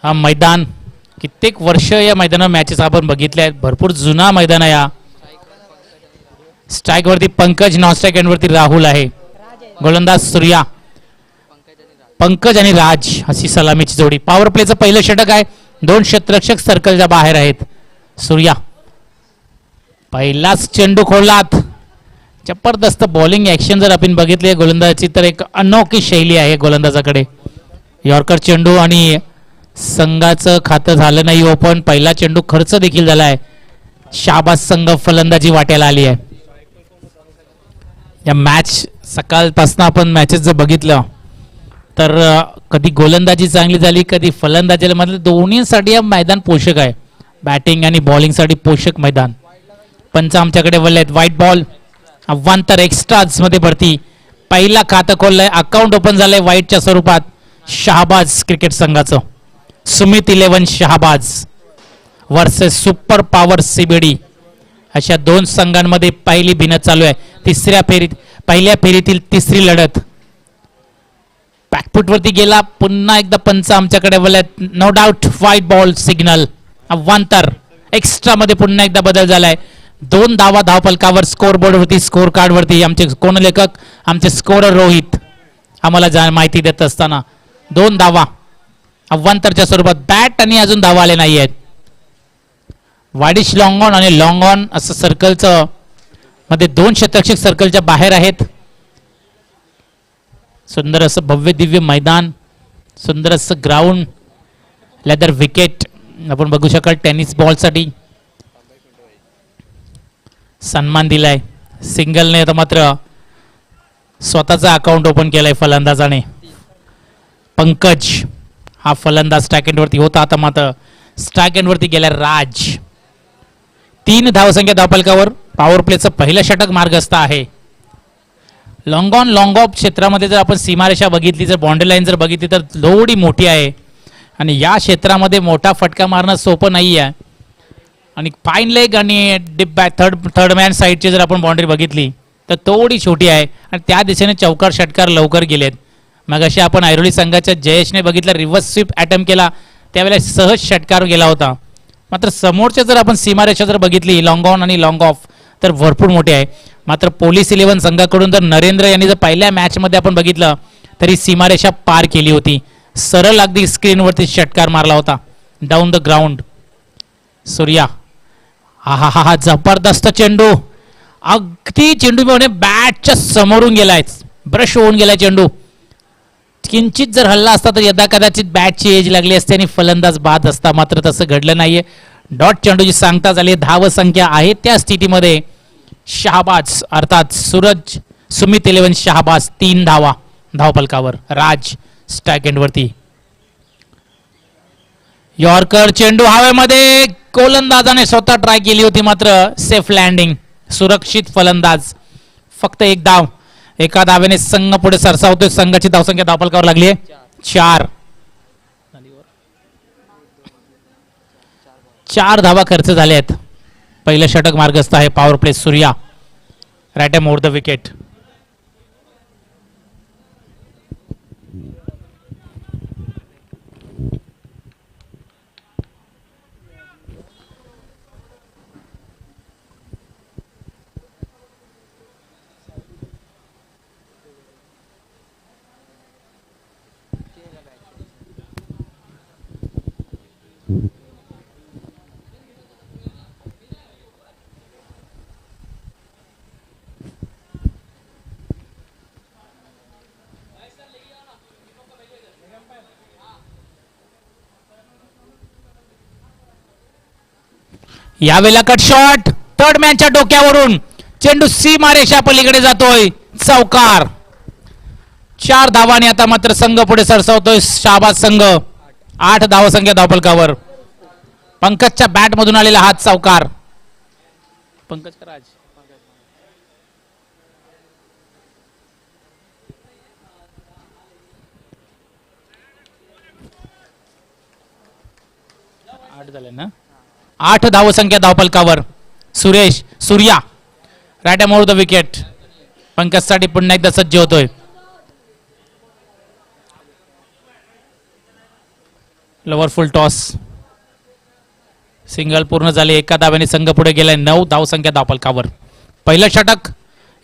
हा मैदान कित्येक वर्ष या मैदानावर मॅचेस आपण बघितल्या आहेत. भरपूर जुना मैदान आहे. या स्ट्राइक वरती पंकज, नॉन स्ट्राइक एंड वरती राहुल आहे. गोलंदाज सूर्या, पंकज आणि राज अशी सलामीची जोडी. पॉवर प्लेचं पहिलं षटक आहे. 2 क्षेत्ररक्षक सर्कलच्या बाहेर आहेत. सूर्या पहिलाच चेंडू खोलात. जबरदस्त बॉलिंग ऍक्शन जर आपण बघितली गोलंदाजाची तर एक अनोखी शैली आहे गोलंदाजाकडे. यॉर्कर चेंडू आणि संघाचं खातं झालं नाही ओपन. पहिला चेंडू खर्च देखील झाला आहे. शाबाज संघ फलंदाजी वाट्याला आली आहे. या मॅच सकाळपासून आपण मॅचेस जर बघितलं तर कधी गोलंदाजी चांगली झाली, कधी फलंदाजीला म्हटलं दोन्हीसाठी मैदान पोषक आहे. बॅटिंग आणि बॉलिंगसाठी पोषक मैदान. पंच आमच्याकडे वळले आहेत. व्हाईट बॉल, अव्वांतर एक्स्ट्राज मध्ये भरती. पहिला खातं खोललंय, अकाउंट ओपन झालंय व्हाईटच्या स्वरूपात. शहाबाज क्रिकेट संघाचं Sumit 11 Shahbaz versus super power CBD अशा 2 संघांमध्ये पहिली भिन्नत चालू आहे. पहिल्या फेरीतील तिसरी लढत. बॅकफुट वरती गेला. पुन्हा एकदा पंच आमच्याकडे वळत. No doubt white ball signal. अव्वांतर एक्स्ट्रा मध्ये पुन्हा एकदा बदल झालाय. 2 धावा धावफलकावर. स्कोर बोर्ड वरती, स्कोर कार्ड वरती आमचे कोणलेखक, आमचे स्कोरर रोहित आम्हाला माहिती देत असताना 2 धावा अव्वांतरच्या स्वरूपात. बॅट आणि अजून धावा आले नाही आहेत. वाडिश लॉंग ऑन आणि लॉंग ऑन असं सर्कलचं मध्ये 2 क्षेत्ररक्षक सर्कलच्या बाहेर आहेत. सुंदर असं भव्य दिव्य मैदान, सुंदर असं ग्राउंड, लेदर विकेट आपण बघू शकाल. टेनिस बॉल साठी सन्मान दिलाय. सिंगलने आता मात्र स्वतःचा अकाउंट ओपन केलाय फलंदाजाने. पंकज हा फलंदाज स्ट्राइक एंड वरती होता. आता मात्र स्ट्राइक एंड वरती गेला राज. 3 धावसंख्या धावफलकावर. पॉवर प्लेचं पहिलं षटक मार्गस्थ आहे. लॉंग ऑन लॉंग ऑफ क्षेत्रामध्ये जर आपण सीमारेषा बघितली, जर बाउंड्री लाईन जर बघितली तर थोडी मोठी आहे आणि या क्षेत्रामध्ये मोठा फटका मारणं सोपं नाही आहे. आणि फाईन लेग आणि डिप बॅक थर्ड मॅन साईडची जर आपण बाउंड्री बघितली तर थोडी छोटी आहे आणि त्या दिशेने चौकार षटकार लवकर गेलेत. मग अशी आपण ऐरोली संघाच्या जयेशने बघितलं, रिव्हर्स स्वीप अटेम्प्ट केला त्यावेळेला सहज षटकार गेला होता. मात्र समोरच्या जर आपण सीमारेषा जर बघितली लॉंग ऑन आणि लॉंग ऑफ तर भरपूर मोठे आहे. मात्र पोलीस 11 संघाकडून जर नरेंद्र यांनी जर पहिल्या मॅचमध्ये आपण बघितलं तरी सीमारेषा पार केली होती. सरळ अगदी स्क्रीनवरती षटकार मारला होता डाऊन द ग्राउंड. सूर्या हा हा हा जबरदस्त चेंडू. अगदी चेंडू बॅटच्या समोरून गेलाय, ब्रश होऊन गेलाय चेंडू. किंचित जर हल्ला असता तर यदा कदाचित बॅटची एज लागली असते आणि फलंदाज बाद असता. मात्र तसं घडलं नाहीये. डॉट चेंडूची सांगता झाली. धाव संख्या आहे त्या स्थितीमध्ये. शहाबाज अर्थात सुमित 11 शहाबाज 3 धावा धावफलकावर. राज स्ट्राइक एंड वरती. यॉर्कर चेंडू हवेमध्ये. गोलंदाजाने स्वतः ट्राय केली होती मात्र सेफ लँडिंग. सुरक्षित फलंदाज. फक्त 1 धाव. एका धावेने संघ पुढे सरसावतोय. संघाची धावसंख्या धावफलकावर लागली आहे 4. 4 धावा खर्च झाले आहेत. पहिलं षटक मार्गस्थ आहे. Power play Surya right arm over the wicket. यावेळेला कट शॉट. थर्ड मॅनच्या डोक्यावरून चेंडू सीमारेषा पलीकडे जातोय. चौकार. 4 धावांनी आता मात्र संघ पुढे सरसावतोय. शाबाज संघ 8 धावसंख्या धावफलकावर. पंकजच्या बॅट मधून आलेला हा चौकार. पंकज राज झाले ना. 8 धावसंख्या धावफलकावर. Surya right arm over the wicket. पंकजसाठी पुन्हा एकदा सज्ज होतोय. लवर फुल टॉस. सिंगल पूर्ण झाले. एका धाव्याने संघ पुढे गेलाय. 9 धावसंख्या धावफलकावर. पहिलं षटक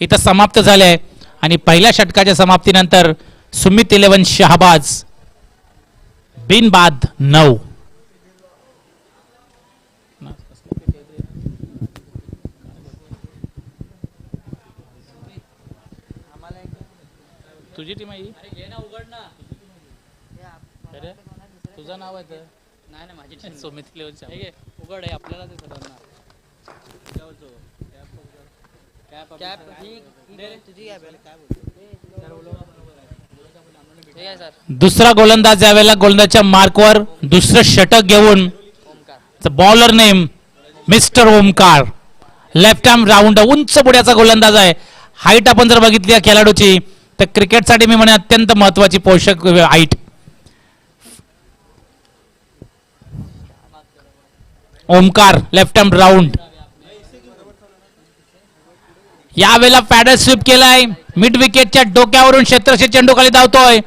इथं समाप्त झाले आहे आणि पहिल्या षटकाच्या समाप्तीनंतर सुमित 11 शहाबाज बिनबाद 9. तुझी टीम आहे तुझं नाव आहे. नाही माझी सुमित 11 उघड आहे आपल्याला ते सर्वांना. दुसरा गोलंदाज यावेळेला गोलंदाजच्या मार्कवर दुसरं षटक घेऊन bowler name mister Omkar. Left arm round उंच पुढ्याचा गोलंदाज आहे. हाईट आपण जर बघितली या खेळाडूची तर क्रिकेटसाठी मी म्हणे अत्यंत महत्वाची पोषक height. Omkar left arm round. यावेळेला पॅडल स्वीप केलाय. मिड विकेटच्या डोक्यावरून क्षेत्रक्षेत्र चेंडू खाली धावतोय.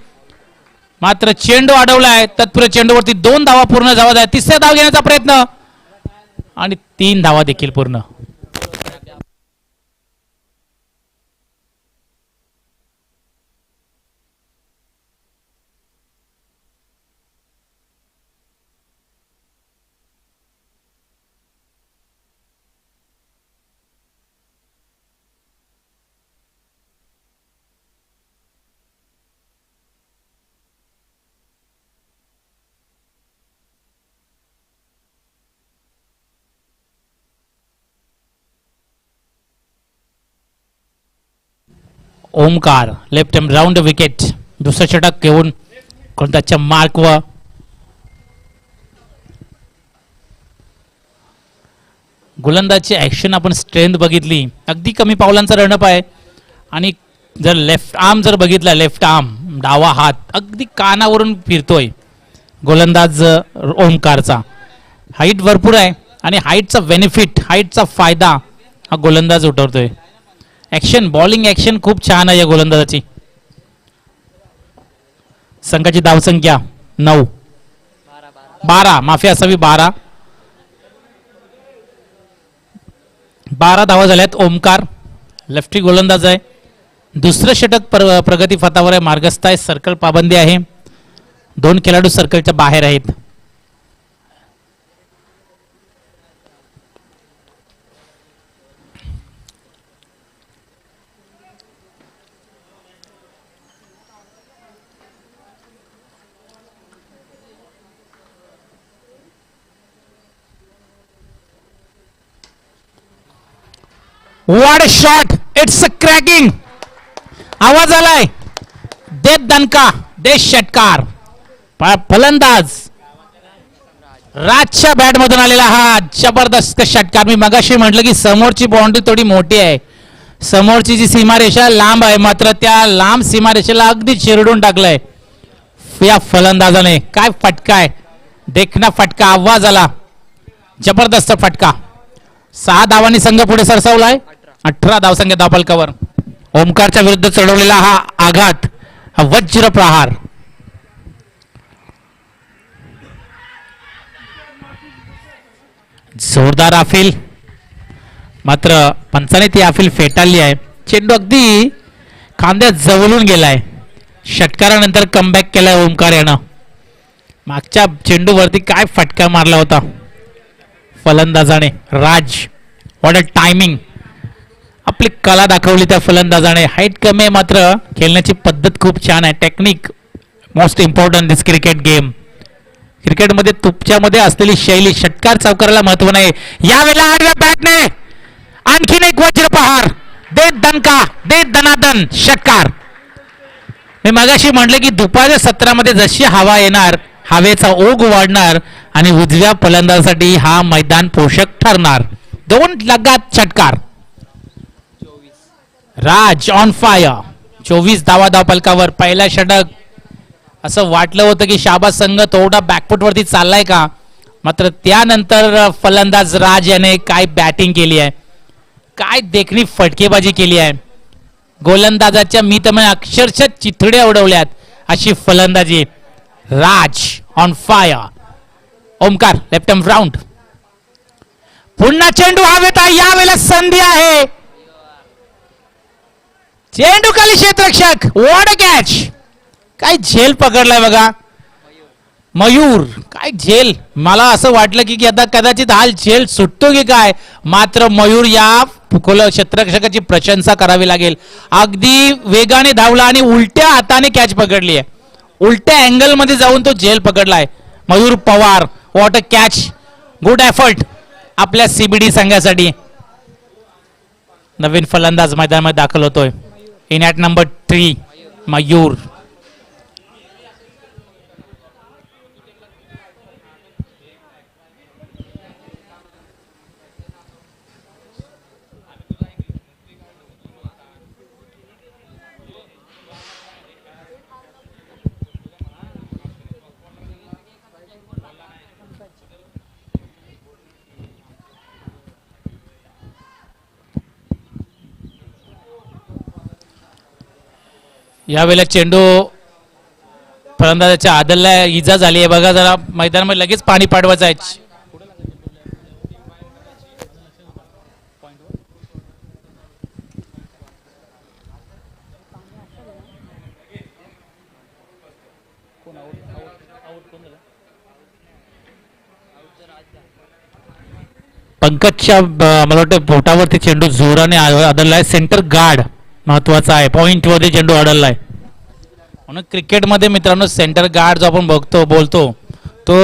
मात्र चेंडू अडवलाय. तत्पूर्वी चेंडूवरती 2 धावा पूर्ण झाला आहे. तिसऱ्या धाव घेण्याचा प्रयत्न आणि 3 धावा देखील पूर्ण. Omkar left arm round wicket. दुसरं षटक घेऊन गोलंदाजच्या मार्कवर. गोलंदाजची ऍक्शन आपण स्ट्रेंथ बघितली. अगदी कमी पावलांचा रणप आहे आणि जर लेफ्ट आर्म जर बघितला लेफ्ट आर्म डावा हात अगदी कानावरून फिरतोय गोलंदाज ओमकारचा. हाईट भरपूर आहे आणि हाईटचा बेनिफिट हाईटचा फायदा हा गोलंदाज उठवतोय. ऍक्शन बॉलिंग ऍक्शन खूप छान आहे या गोलंदाजाची. संघाची धावसंख्या 9 12 माफी असावी 12 धावा झाल्यात. ओमकार लेफ्टी गोलंदाज आहे. दुसरं षटक प्रगती फतावर आहे. मार्गस्थ आहे. सर्कल पाबंदी आहे. 2 खेळाडू सर्कलच्या बाहेर आहेत. What a shot! It's a cracking. आवाज आलाय. दे दणका दे षटकार. फलंदाज राजच्या बॅट मधून आलेला हा जबरदस्त षटकार. मी मगाशी म्हटलं की समोरची बाउंड्री थोडी मोठी आहे. समोरची जी सीमारेषा लांब आहे मात्र त्या लांब सीमारेषेला अगदी चिरडून टाकलंय या फलंदाजाने. काय फटका आहे. देखना फटका. आवाज आला. जबरदस्त फटका. 6 धावांनी संघ पुढे सरसावलाय. 18 धावसंख्या धावफलकावर. ओमकारच्या विरुद्ध चढवलेला हा आघात हा वज्र प्रहार. जोरदार आफिल मात्र पंचाने ती आफिल फेटाळली आहे. चेंडू अगदी खांद्यात जवळून गेलाय. षटकारानंतर कमबॅक केलाय ओमकार यानं. मागच्या चेंडूवरती काय फटका मारला होता फलंदाजाने. राज व्हॉट अ टायमिंग. आपली कला दाखवली त्या फलंदाजाने. हाईट कमी आहे मात्र खेळण्याची पद्धत खूप छान आहे. टेक्निक मोस्ट इम्पॉर्टंट दिस क्रिकेट गेम. क्रिकेटमध्ये तुमच्यामध्ये असलेली शैली. षटकार चौकाराला महत्व नाही. यावेळेला आडव्या बॅटने आणखीन एक वज्रप्रहार. दे दणका दे दनादन षटकार. मी मगाशी म्हटलं की दुपारच्या सत्रामध्ये जशी हवा येणार हवेचा ओघ वाढणार आणि उजव्या फलंदाजासाठी हा मैदान पोषक ठरणार. 2 लगात षटकार. राज ऑन फायर. 24 धावा धावफलकावर. पहिला षटक असं वाटलं होतं की शाबाज संघ थोडा बॅकफुट वरती चाललाय का मात्र त्यानंतर फलंदाज राज याने काय बॅटिंग केली आहे. काय देखणी फटकेबाजी केली आहे. गोलंदाजाच्या मी तर अक्षरशः चिथड्या उडवल्यात अशी फलंदाजी. Raj on fire. Omkar left arm round. पुन्हा चेंडू हवेत आहे. यावेळेला संधी आहे. चेंडू खाली क्षेत्ररक्षक. What a catch. काय झेल पकडलाय बघा मयूर. काय झेल. मला असं वाटलं की आता कदाचित हा झेल सुटतो की काय, मात्र मयूर या क्षेत्ररक्षकाची प्रशंसा करावी लागेल. अगदी वेगाने धावला आणि उलट्या हाताने कॅच पकडली आहे. उलट्या अँगल मध्ये जाऊन तो झेल पकडलाय Mayur Pawar. What a catch. Good effort आपल्या सीबीडी संघासाठी. नवीन फलंदाज मैदानामध्ये दाखल होतोय. In at number 3 Mayur. यावेळेला चेंडू फलंदाजाच्या आदलला इजा झाली आहे बघा. जरा मैदानामध्ये लगेच पाणी पाडवायचं आहे. पंकजच्या मला वाटतं बोटावरती चेंडू जोराने आदळलाय. सेंटर गार्ड महत्वाचा आहे. पॉइंट वरती चेंडू आढळलाय. म्हणून क्रिकेटमध्ये मित्रांनो सेंटर गार्ड जो आपण बोलतो तो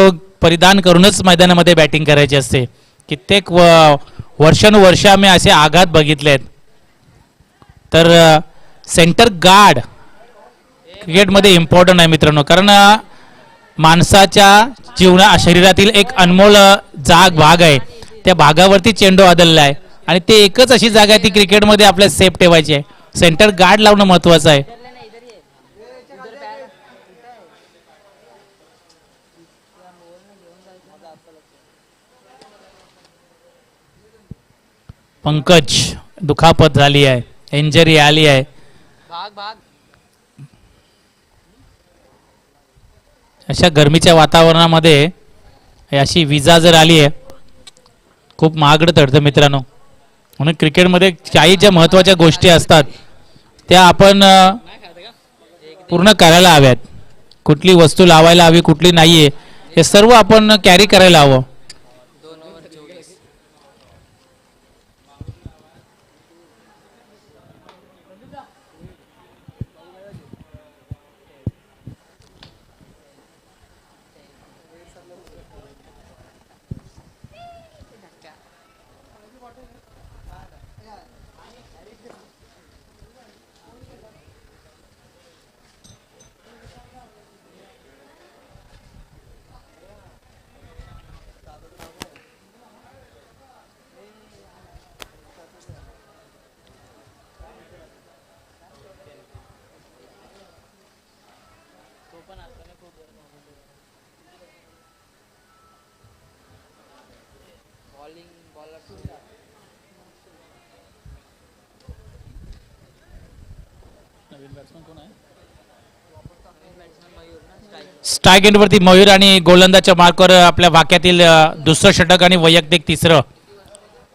परिधान करूनच मैदानामध्ये बॅटिंग करायची असते. कित्येक वर्षानुवर्ष आम्ही असे आघात बघितलेत. तर सेंटर गार्ड क्रिकेटमध्ये इम्पॉर्टंट आहे मित्रांनो, कारण माणसाच्या शरीरातील एक अनमोल भाग आहे. त्या भागावरती चेंडू आदळला आहे आणि ते एकच अशी जागा आहे ती क्रिकेटमध्ये आपल्याला सेफ ठेवायची आहे. सेंटर गार्ड लावणं महत्वाचं आहे. पंकज दुखापत झाली आहे. इंजरी आली आहे. अशा गरमीच्या वातावरणामध्ये अशी विजा जर आली आहे खूप महागडं ठरतं मित्रांनो. म्हणून क्रिकेटमध्ये काही ज्या महत्वाच्या गोष्टी असतात त्या आपण पूर्ण करायला हव्यात. कुठली वस्तू लावायला हवी कुठली नाहीये हे सर्व आपण कॅरी करायला हवं. स्ट्राईक एंडवरती मयूर आणि गोलंदाजच्या मार्कवर आपल्या वाक्यातील दुसरं षटक आणि वैयक्तिक तिसरं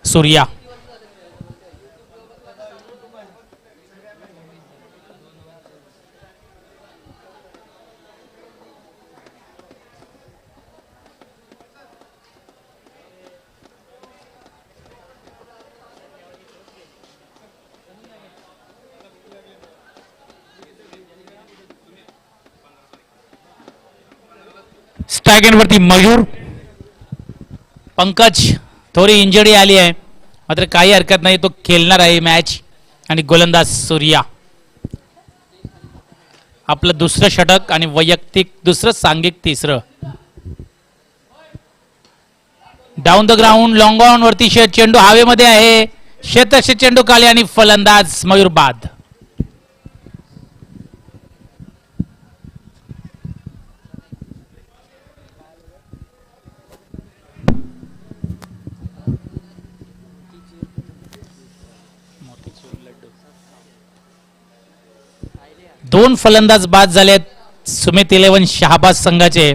सूर्या. स्ट्राईक एंडवरती मयूर. पंकज थोडी इंजरी आली आहे मात्र काही हरकत नाही, तो खेळणार आहे मॅच. आणि गोलंदाज सूर्या. आपलं दुसरं षटक आणि वैयक्तिक दुसरं सांघिक तिसरं. Down the ground long on वरती चेंडू हवेमध्ये आहे. क्षेत्ररक्षक चेंडू खाली आणि फलंदाज मयूर बाद. दोन फलंदाज बाद झालेत सुमित 11 शहाबाज संघाचे.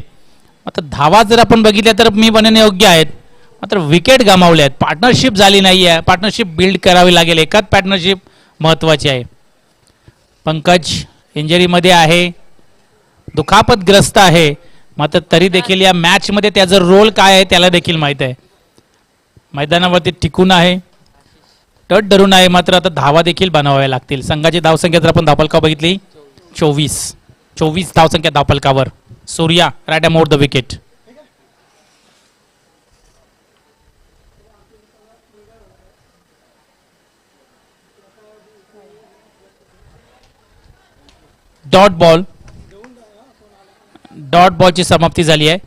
आता धावा जर आपण बघितल्या तर मी म्हणेन योग्य आहेत, मात्र विकेट गमावले आहेत. पार्टनरशिप झाली नाही आहे. पार्टनरशिप बिल्ड करावी लागेल. एकाच पार्टनरशिप महत्त्वाची आहे. पंकज इंजरीमध्ये आहे, दुखापतग्रस्त आहे, मात्र तरी देखील या मॅचमध्ये त्याचा रोल काय आहे त्याला देखील माहीत आहे. मैदानावरती टिकून आहे, तट धरून आहे, मात्र आता धावा देखील बनवाव्या लागतील. संघाची धावसंख्या जर आपण धावफलका बघितली 24 धावसंख्या धावफलकावर. Surya right arm over the wicket. Dot बॉलची समाप्ती झाली आहे.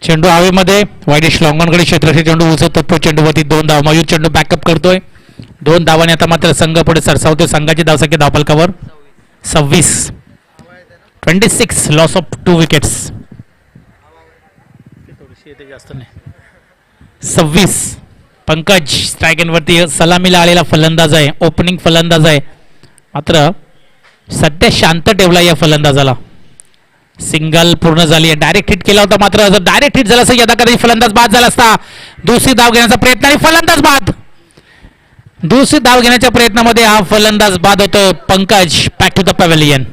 चेंडू हवेमध्ये वाईडिश लॉंगॉनकडे क्षेत्रक्षेत्र चेंडू उचलतो. तो चेंडूवरती 2 धाव. मयूर चेंडू बॅकअप करतोय. 2 धावाने आता मात्र संघ पुढे सरसावतोय. संघाची धावसंख्या धावफलकावर 26 loss of 2 wickets. 26 Pankaj strike एंडवरती सलामीला आलेला फलंदाज आहे, ओपनिंग फलंदाज आहे, मात्र सध्या शांत ठेवला या फलंदाजाला. सिंगल पूर्ण झाली आहे. डायरेक्ट हिट केला होता, मात्र जर डायरेक्ट हिट झाला असता यदा कधी फलंदाज बाद झाला असता. दुसरी धाव घेण्याचा प्रयत्न आणि फलंदाज बाद. दुसरी धाव घेण्याच्या प्रयत्नामध्ये हा फलंदाज बाद होतो. Pankaj back to the pavilion.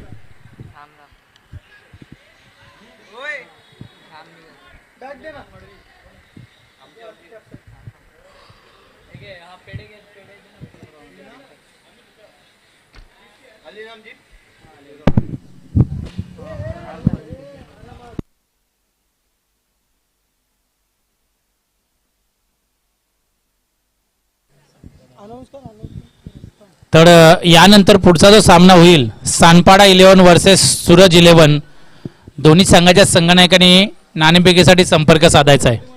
तर यानंतर पुढचा जो सामना होईल सानपाडा 11 वर्सेस सूरज 11. दोन्ही संघाच्या संघनायकांनी नाणेफेकीसाठी संपर्क साधायचा आहे.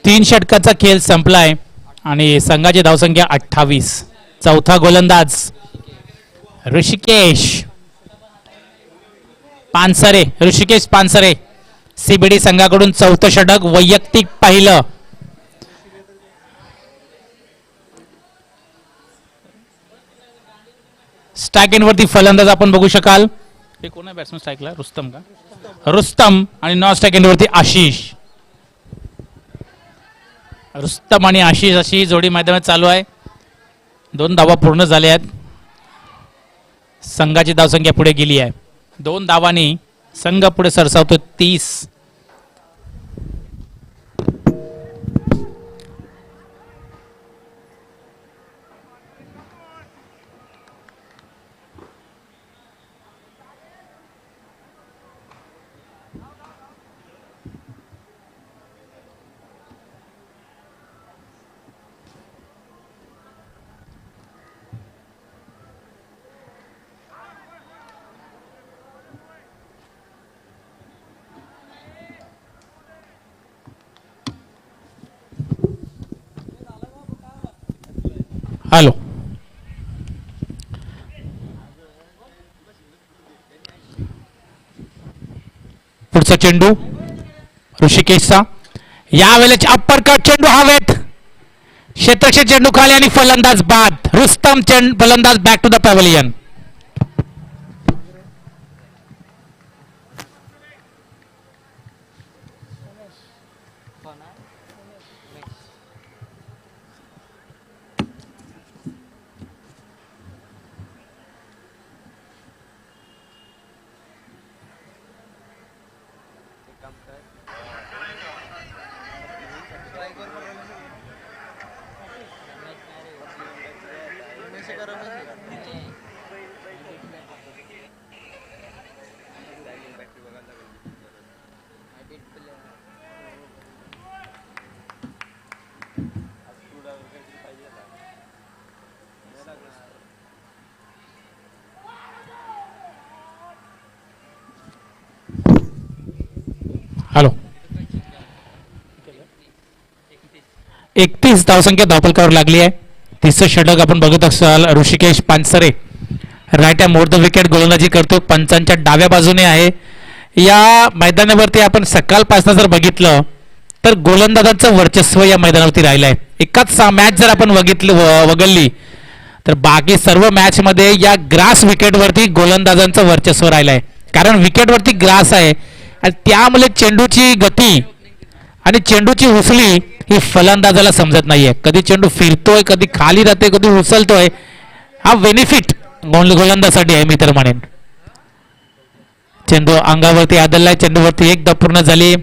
तीन षटकाचा खेळ संपलाय आणि संघाची धावसंख्या 28. चौथा गोलंदाज ऋषिकेश पानसरे सीबीडी संघाकडून चौथं षटक वैयक्तिक पाहिलं. स्ट्राईक एंडवरती फलंदाज आपण बघू शकाल. हे कोण आहे बॅट्समन स्ट्राईकला? रुस्तम का? रुस्तम. आणि नॉन स्ट्राईक एंडवरती आशिष. रुस्तम आणि आशिष अशी जोडी मैदानात चालू आहे. 2 धावा पूर्ण झाल्या आहेत. संघाची धावसंख्या पुढे गेली आहे. 2 धावांनी संघ पुढे सरसावतो 30. हॅलो. पुढचा चेंडू ऋषिकेशचा, यावेळेस अप्पर कट चेंडू हवेत, क्षेत्रक्षक चेंडू खाली आणि फलंदाज बाद. रुस्तम फलंदाज back to the pavilion. Hello. 31 धावसंख्या धावफलकावर लागली आहे. तिसरं षटक आपण बघत असाल. Rishikesh Pansare right hand more the wicket गोलंदाजी करतो, पंचांच्या डाव्या बाजूने आहे. या मैदानावरती आपण सकाळपासून जर बघितलं तर गोलंदाजांचं वर्चस्व या मैदानावरती राहिलं आहे. एकाच मॅच जर आपण वगळली तर बाकी सर्व मॅचमध्ये या ग्रास विकेटवरती गोलंदाजांचं वर्चस्व राहिलं आहे. कारण विकेटवरती ग्रास आहे आणि त्यामुळे चेंडूची गती आणि चेंडूची उचली ही फलंदाजाला समजत नाहीये. कधी चेंडू फिरतोय, कधी खाली राहतोय, कधी उचलतोय. हा बेनिफिट गोलंदाजासाठी आहे मी तर म्हणेन. चेंडू अंगावरती आदळलाय, चेंडूवरती एक धाव पूर्ण झाली.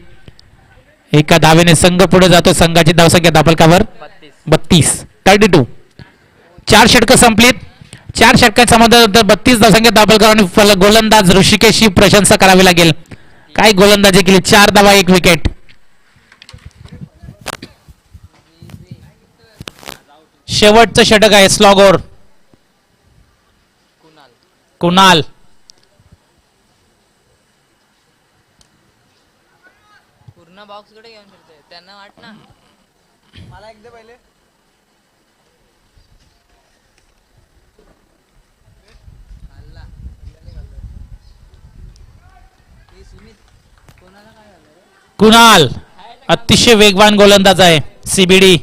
एका धावेने संघ पुढे जातो. संघाची धावसंख्या धावफलकावर 32. 32. 4 षटकं संपलीत. 4 षटकांच्या मध्ये 32 धावसंख्या धावफलकावर आणि गोलंदाज ऋषिकेशची प्रशंसा करावी लागेल. काय गोलंदाजी केली, 4 धावा 1 विकेट. शेवटचं षटक आहे स्लॉगोर. कुणाल पूर्ण बॉक्स कडे घेऊन फिरतोय, त्यांना वाट ना मला एकदा पहिले कुणाल अतिशय वेगवान गोलंदाज आहे. सीबीडी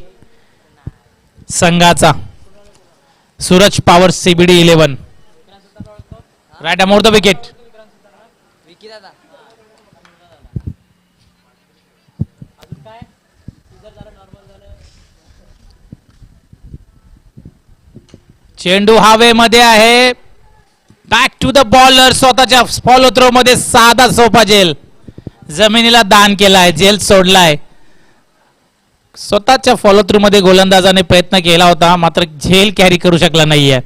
संघाचा. Suraj Pawar CBD 11 right more the wicket. Vicky दादा चेंडू हवेमध्ये आहे. Back to the bowler. स्वतःच्या फॉलो थ्रो मध्ये साधा सोपा झेल जमिनीला दान केलाय, झेल सोडलाय. स्वतःच्या फॉलो थ्रू मध्ये गोलंदाजाने प्रयत्न केला होता, मात्र झेल कॅरी करू शकला नाहीये.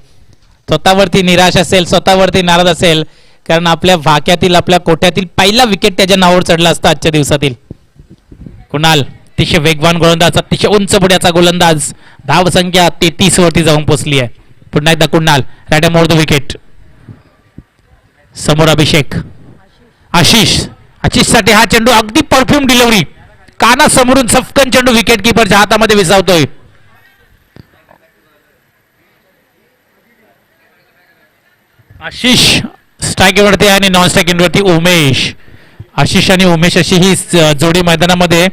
स्वतःवरती निराश असेल, स्वतःवरती नाराज असेल, कारण आपल्या भाक्यातील आपल्या कोट्यातील पहिला विकेट त्याच्या नावावर चढला असता आजच्या दिवसातील. कुणाल अतिशय वेगवान गोलंदाज, अतिशय उंच पुढ्याचा गोलंदाज. धाव संख्या 33 वरती जाऊन पोहोचली आहे. पुन्हा एकदा Kunal right more the wicket. समोर अभिषेक. आशिष साठी हा चेंडू अगदी परफ्यूम डिलिव्हरी. काना समोरून सफकन चेंडू विकेट किपरच्या हातामध्ये विसावतोय. आशिष स्ट्राईकवरती आणि नॉन स्ट्राईकिंगवरती उमेश. आशिष आणि उमेश अशी ही जोडी मैदानामध्ये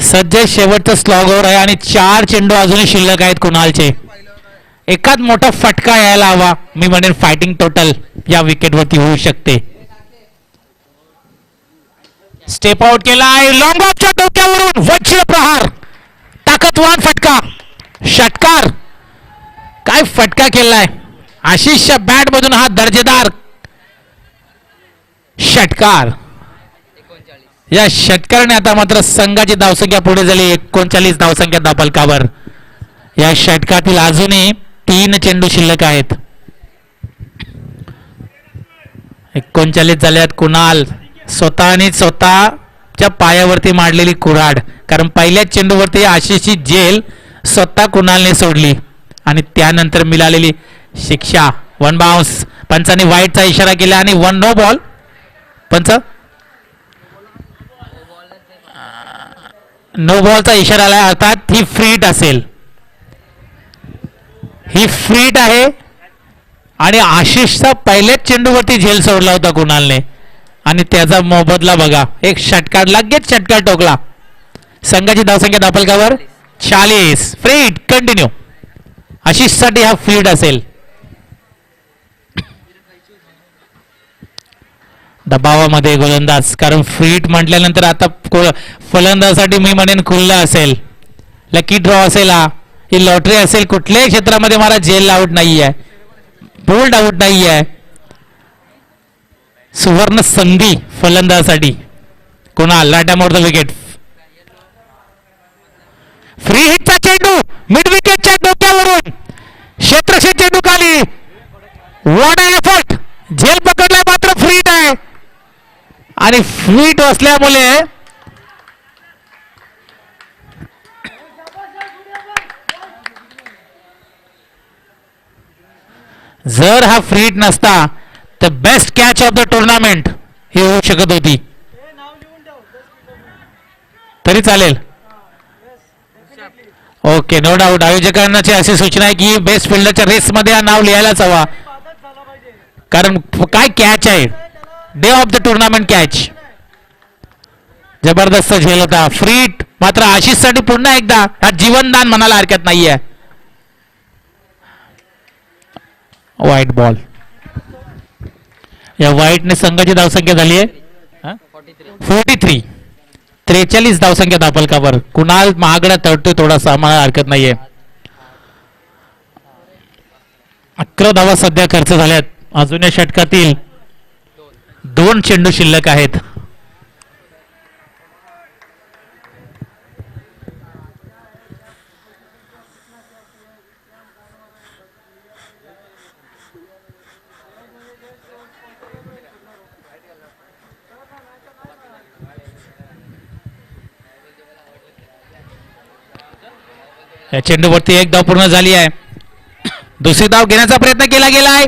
सज्ज. शेवटचं स्लॉगवर आहे आणि 4 चेंडू अजूनही शिल्लक आहेत कुणालचे. एकाच मोठा फटका यायला हवा. मी म्हणेन फायटिंग टोटल या विकेटवरती होऊ शकते. स्टेप आउट केला आहे. लॉंग ऑफच्या डोक्यावरून वज्र प्रहार. ताकदवान फटका. षटकार. काय फटका केलाय आशिषच्या बॅट मधून. हा दर्जेदार षटकार. या षटकाराने आता मात्र संघाची धावसंख्या पुढे झाली 39 धावसंख्या धावफलकावर. या षटकातील अजूनही 3 चेंडू शिल्लक आहेत. 39 झाल्यात. कुणाल स्वतःच्या पायावरती मांडलेली कुऱ्हाड. कारण पहिल्याच चेंडूवरती आशिषची जेल स्वतः कुणालने सोडली आणि त्यानंतर मिळालेली शिक्षा. 1 बाउन्स. पंचाने वाईटचा इशारा केला आणि 1 नो बॉल. पंच नो बॉलचा इशारा आला, अर्थात ही फ्री हिट असेल. ही फ्रीट आहे आणि आशिषचा पहिल्याच चेंडूवरती झेल सोडला होता कुणालने आणि त्याचा मोबदला बघा. एक षटकार लगेच षटकार टोकला. संघाची धावसंख्या धापलकावर 40. फ्रीट कंटिन्यू. आशिषसाठी हा फ्रीट असेल. दबावामध्ये गोलंदाज, कारण फ्रीट म्हटल्यानंतर आता फलंदाजासाठी मी म्हणेन खुल्ला असेल. लकी ड्रॉ असेल, हा ही लॉटरी असेल. कुठल्याही क्षेत्रामध्ये मला झेल आउट नाही आहे, बोल्ड आउट नाही आहे. सुवर्ण संधी फलंदाजासाठी. कुणाल लाट्यामोडचं विकेट. फ्री हिटचा चेंडू मिड विकेटच्या डोक्यावरून क्षेत्रक्षेत्र चेंडू खाली. What effort. झेल पकडलाय मात्र फ्रीट आहे आणि फ्रीट असल्यामुळे जर हा फ्रीट नसता तर best catch of the tournament ही होऊ शकत होती. तरी चालेल. Okay, no doubt. आयोजकांची अशी सूचना आहे की बेस्ट फिल्डरच्या रेसमध्ये हा नाव लिहायलाच हवा, कारण काय कॅच आहे. Day of the tournament catch. जबरदस्त झेल होता. फ्रीट मात्र आशिषसाठी पुन्हा एकदा हा जीवनदान म्हणायला हरकत नाहीये. White ball. या व्हाईटने संघाची धावसंख्या झाली आहे 43. 43 धावसंख्या धापलकावर. कुणाल महागडा तळतोय थोडासा, मला हरकत नाहीये. 11 धावा सध्या खर्च झाल्यात. अजून या षटकातील 2 चेंडू शिल्लक आहेत. या चेंडूवरती एक धाव पूर्ण झाली आहे. दुसरी धाव घेण्याचा प्रयत्न केला गेलाय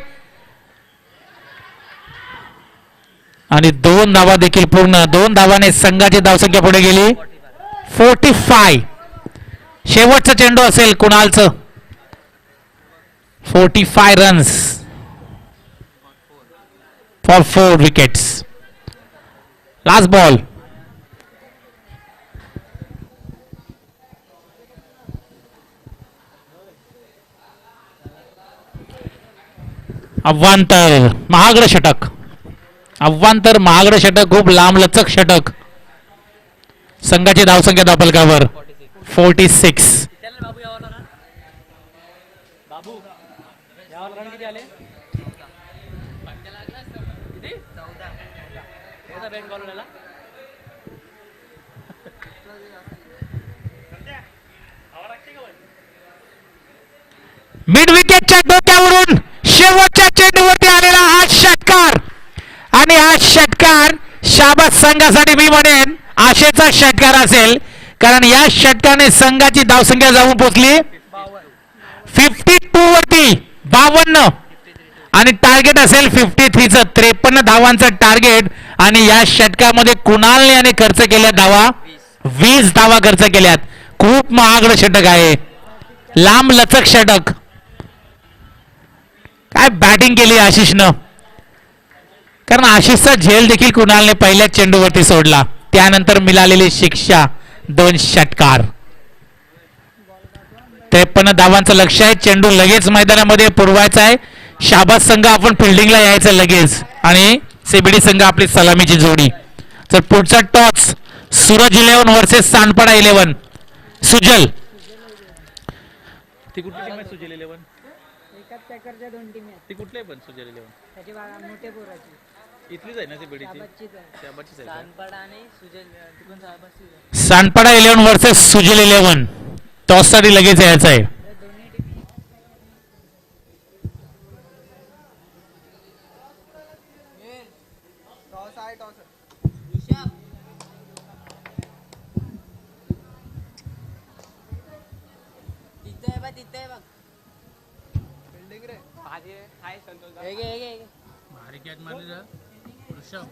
आणि 2 धावा देखील पूर्ण. 2 धावाने संघाची धावसंख्या पुढे गेली 45. शेवटचा चेंडू असेल कुणालचं. 45 runs for 4 wickets. Last ball. अव्वांतर महागड षटक. अव्वांतर महागड षटक, खूप लांब लचक षटक. संघाची धावसंख्या धापलकावर 46. मिड विकेटच्या डोक्यावरून शेवटच्या चेंडूवरती आलेला हा षटकार आणि हा षटकार शाबास संघासाठी मी म्हणेन आशेचा षटकार असेल, कारण या षटकाने संघाची धावसंख्या जाऊन पोहोचली 52 वरती. 52 आणि टार्गेट असेल 53चं. 53 धावांचं टार्गेट आणि या षटकामध्ये कुणालने आणि खर्च केल्या धावा 20 धावा खर्च केल्यात. खूप महागड षटक आहे, लांब लचक षटक. काय बॅटिंग केली आशिषनं, कारण आशिषचा झेल देखील कुणालने पहिल्याच चेंडूवरती सोडला. त्यानंतर मिळालेली शिक्षा 2 षटकार. 53 धावांचं लक्ष आहे. चेंडू लगेच मैदानामध्ये पुरवायचा आहे. शाबास संघ आपण फिल्डिंगला यायचं लगेच आणि सीबीडी संघ आपली सलामीची जोडी. तर पुढचा टॉस सूरज 11 वर्सेस सांडपाडा 11. सुजल ती कुठली टीम आहे सुजल 11? एकाच पॅकरच्या 2 टीम आहेत. ती कुठली आहे पण सुजल 11? त्याची मोठे पोराची इथलीच आहे ना ती बेडीची? बच्चीच आहे. त्या बच्चीच आहे का? सानपाडा आणि सुजल ती पण साहेबाची आहे. सांडपाडा 11 वर्सेस सुजल 11. टॉस साठी लगेच यायचं आहे. त्या दोन्ही टीम ऋषभ तिथे आहे बघ, तिथे आहे बघ. हे घे, हे घे, हे घे. भारी कॅच मारली रे ऋषभ.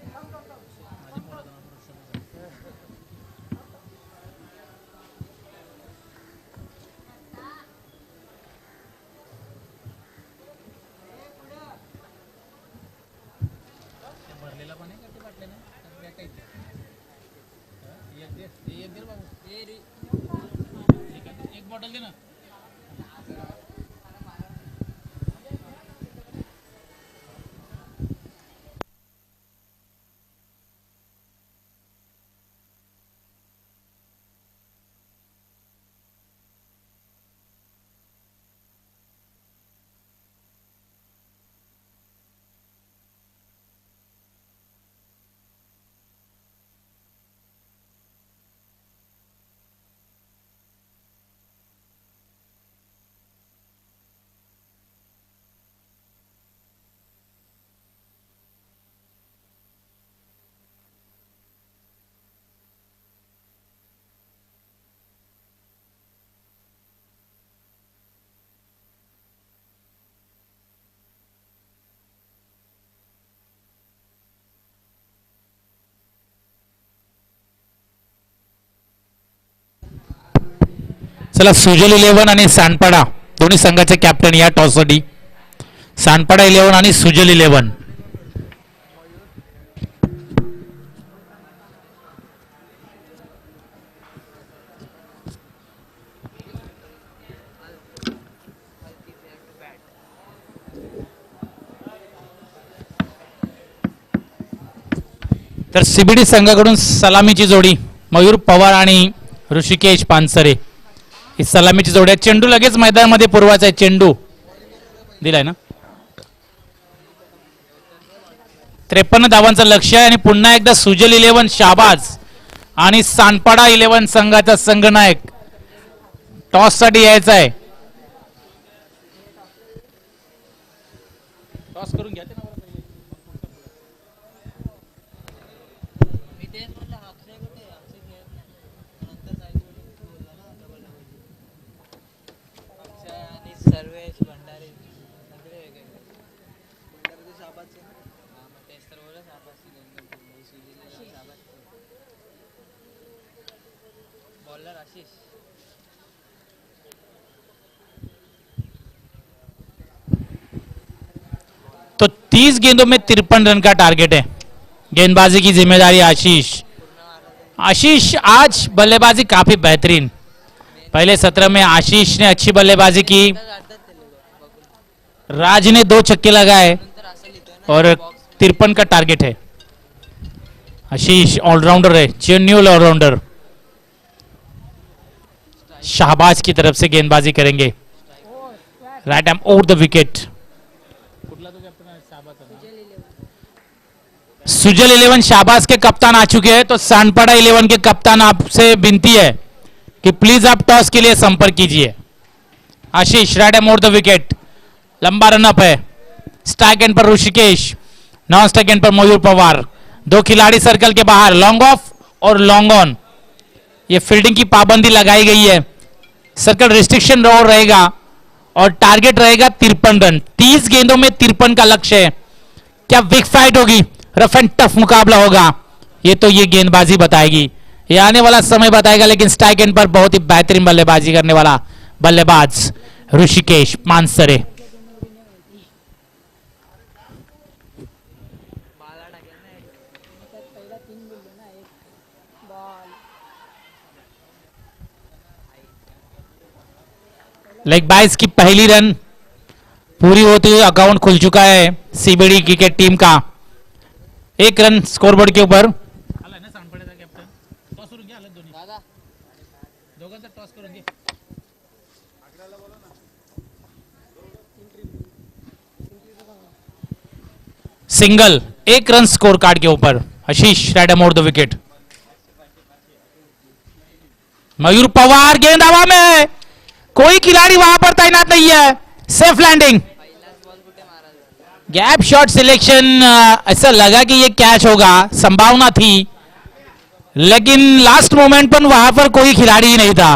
एक बॉटल दे ना. चला सुजल 11 आणि सानपाडा दोन्ही संघाचे कॅप्टन या टॉससाठी. सानपाडा 11 आणि सुजल 11. तर सीबीडी संघाकडून सलामीची जोडी मयूर पवार आणि ऋषिकेश पानसरे ही सलामीची जोडी आहे. चेंडू लगेच मैदानामध्ये पुरवायचा आहे. चेंडू दिलाय ना. 53 धावांचं लक्ष्य आहे आणि पुन्हा एकदा सुजल 11 शाबाज आणि सानपाडा 11 संघाचा संघनायक टॉस साठी यायचा आहे. टॉस करून घ्या. मी तेच म्हटलं अक्षय कुठे आहे? अक्षय खेळत नाही. नंतर साईडवर बोलला ना डबल अक्षय आणि सर्वेश भंडारे सगळे वेगळे. भंडारे शाबाच आहे. हा मग तेच तर बोलला शाबाच सुजिले शाबाच बॉलर आशिष. तो 30 गेंदों में 53 रन का टारगेट है. गेंदबाजी की जिम्मेदारी आशीष. आशीष आज बल्लेबाजी काफी बेहतरीन. पहले सत्र में आशीष ने अच्छी बल्लेबाजी की. राज ने 2 छक्के लगाए नंतर असं लिहितोय ना और 53 का टारगेट है. आशीष ऑलराउंडर है, जेन्युइन ऑलराउंडर. शाहबाज की तरफ से गेंदबाजी करेंगे. Right arm over the wicket. Sujal 11 Shahbaz के कप्तान आ चुके हैं. तो सानपाड़ा 11 के कप्तान आपसे विनती है कि प्लीज आप टॉस के लिए संपर्क कीजिए. Ashish right arm over the wicket. लंबा रनअप है. स्ट्राइक एंड पर ऋषिकेश, नॉन स्ट्राइक एंड पर मयूर पवार. 2 खिलाड़ी सर्कल के बाहर. लॉन्ग ऑफ और लॉन्ग ऑन. ये फील्डिंग की पाबंदी लगाई गई है. सर्कल रिस्ट्रिक्शन रोड रहेगा और टारगेट रहेगा 53 रन. 30 गेंदों में 53 का लक्ष्य है. क्या बिग फाइट होगी, रफ एंड टफ मुकाबला होगा, ये तो ये गेंदबाजी बताएगी, ये आने वाला समय बताएगा. लेकिन स्ट्राइक एंड पर बहुत ही बेहतरीन बल्लेबाजी करने वाला बल्लेबाज ऋषिकेश पानसरे. बाला टाकेल ना एक. त्यात पहिला 3 बोललो ना, एक बॉल. लेग बाइस की पहली रन पूरी होती हुई अकाउंट खुल चुका है सीबीडी क्रिकेट टीम का. 1 रन स्कोरबोर्ड के ऊपर. दादा सिंगल. 1 रन स्कोर कार्ड के ऊपर. Ashish right arm over the wicket. Mayur Pawar गेंद हवा में है. कोई खिलाड़ी वहां पर तैनात नहीं है. Safe landing. पहिलाच बॉल कुठे मारायचा. Gap shot selection. ऐसा लगा कि ये कैच होगा, संभावना थी, लेकिन लास्ट मोमेंट पर वहां पर कोई खिलाड़ी ही नहीं था.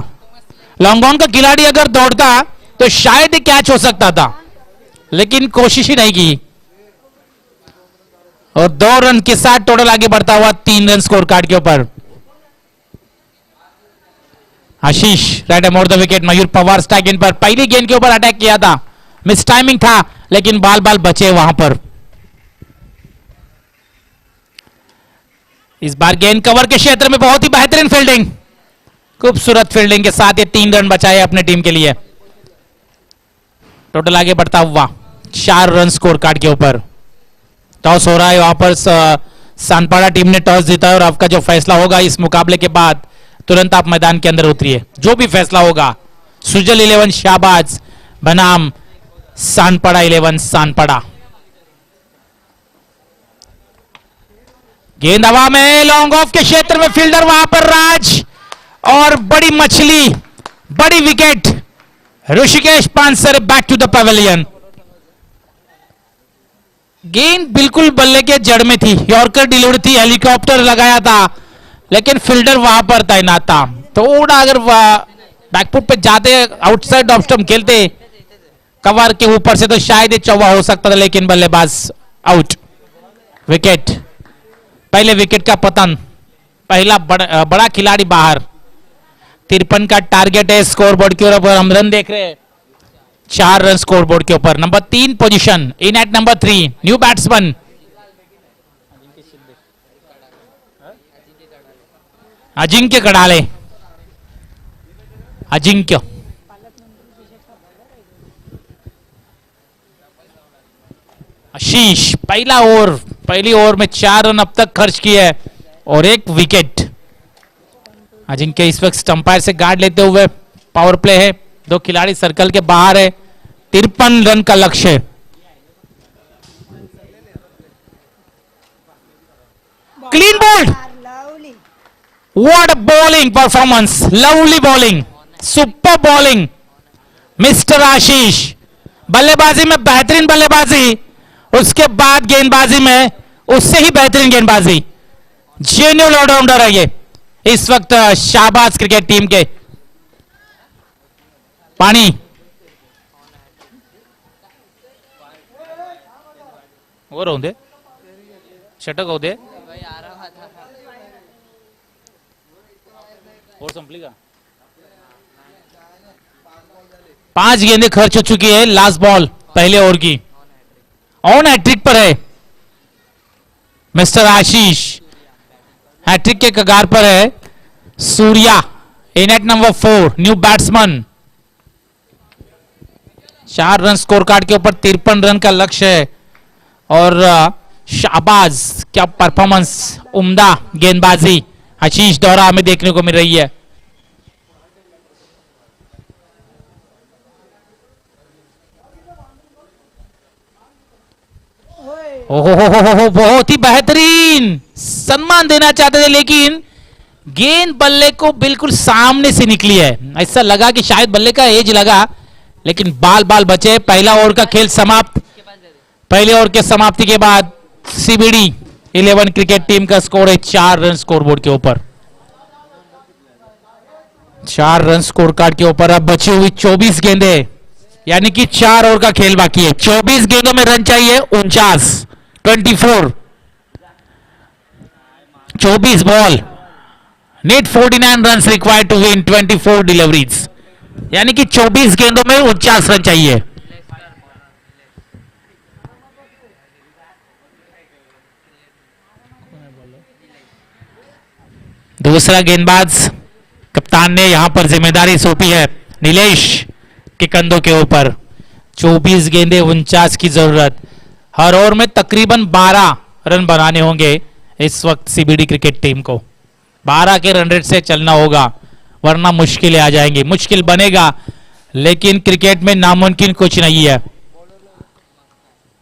लॉन्ग ऑन का खिलाड़ी अगर दौड़ता तो शायद ये कैच हो सकता था, लेकिन कोशिश ही नहीं की और 2 रन के साथ टोटल आगे बढ़ता हुआ 3 रन स्कोर कार्ड के ऊपर. Ashish right arm over the wicket. Mayur Pawar strike in पर. पहली गेंद के ऊपर अटैक किया था, मिस टाइमिंग था, लेकिन बाल बाल बचे वहां पर. इस बार गेंद कवर के क्षेत्र में बहुत ही बेहतरीन फील्डिंग, खूबसूरत फील्डिंग के साथ ये 3 रन बचाए अपने टीम के लिए। टोटल आगे बढ़ता हुआ 4 रन स्कोर कार्ड के ऊपर। टॉस हो रहा है वहां पर, सानपाड़ा टीम ने टॉस जीता है और आपका जो फैसला होगा इस मुकाबले के बाद तुरंत आप मैदान के अंदर उतरिए। जो भी फैसला होगा, सुजल 11 शाहबाज बनाम सानपाड़ा 11 सानपाड़ा। गेंद हवा में, लॉन्ग ऑफ के क्षेत्र में फील्डर वहां पर राज, और बड़ी मछली, बड़ी wicket. Rishikesh Pansare back to the pavilion. गेंद बिल्कुल बल्ले के जड़ में थी, यॉर्कर डिलीवरी थी, हेलीकॉप्टर लगाया था, लेकिन फील्डर वहां पर तैनात था। थोड़ा अगर बैकफुट पे जाते, आउटसाइड ऑफ स्टंप खेलते कवर के ऊपर से, तो शायद ये चौवा हो सकता था, लेकिन बल्लेबाज आउट। विकेट, पहले विकेट का पतन, पहला बड़ा खिलाड़ी बाहर। 53 का टारगेट है स्कोरबोर्ड के ऊपर, हम रन देख रहे हैं 4 रन स्कोरबोर्ड के ऊपर। Number 3 position, in at number 3 new batsman Ajinkya Kadale. Ajinkya Ashish, पहला ओवर, पहली ओवर में 4 रन अब तक खर्च किए हैं और 1 विकेट। अजिंक्य इस वक्त स्टंपायर से गार्ड लेते हुए, पावर प्ले है, 2 खिलाड़ी सर्कल के बाहर है, 53 रन का लक्ष्य है। Clean bowled, lovely what a bowling performance, lovely bowling, super bowling mister Ashish. बल्लेबाजी में बेहतरीन बल्लेबाजी, उसके बाद गेंदबाजी में उससे ही बेहतरीन गेंदबाजी। जेन्युइन ऑलराउंडर है ये इस वक्त शाहबाज क्रिकेट टीम के। पानी, वो रहू दे, षटक हो दे भाई आ रहा था। और संपली का 5 गेंदें खर्च हो चुकी है, लास्ट बॉल पहले ओवर की। ऑन हैट्रिक पर है मिस्टर आशीष, हैट्रिक के कगार पर है। Surya in at number 4 new batsman. 4 run score card के ऊपर, 53 रन का लक्ष्य है। और शाहबाज, क्या परफॉर्मेंस, उम्दा गेंदबाजी आशीष दौरा हमें देखने को मिल रही है। ओहो, बहुत ही बेहतरीन, सम्मान देना चाहते थे, लेकिन गेंद बल्ले को बिल्कुल सामने से निकली है। ऐसा लगा कि शायद बल्ले का एज लगा, लेकिन बाल बाल बचे। पहला ओवर का खेल समाप्त। पहले ओवर के समाप्ति के बाद सीबीडी 11 क्रिकेट टीम का स्कोर है 4 रन स्कोरबोर्ड के ऊपर। 4 रन स्कोर कार्ड के ऊपर। अब बची हुई 24 गेंदें, यानी कि 4 ओवर का खेल बाकी है। 24 गेंदों में रन चाहिए 49, 24, 24 ball, need 49 run required to win 24 deliveries, यानी कि 24 गेंदों में 49 रन चाहिए। दूसरा गेंदबाज कप्तान ने यहां पर जिम्मेदारी सौंपी है नीलेश के कंधों के ऊपर। 24 गेंदें, 49 की जरूरत। हर ओवर में तकरीबन 12 रन बनाने होंगे इस वक्त सीबीडी क्रिकेट टीम को। 12 के रन रेट से चलना होगा, वरना मुश्किलें आ जाएंगी। मुश्किल बनेगा, लेकिन क्रिकेट में नामुमकिन कुछ नहीं है।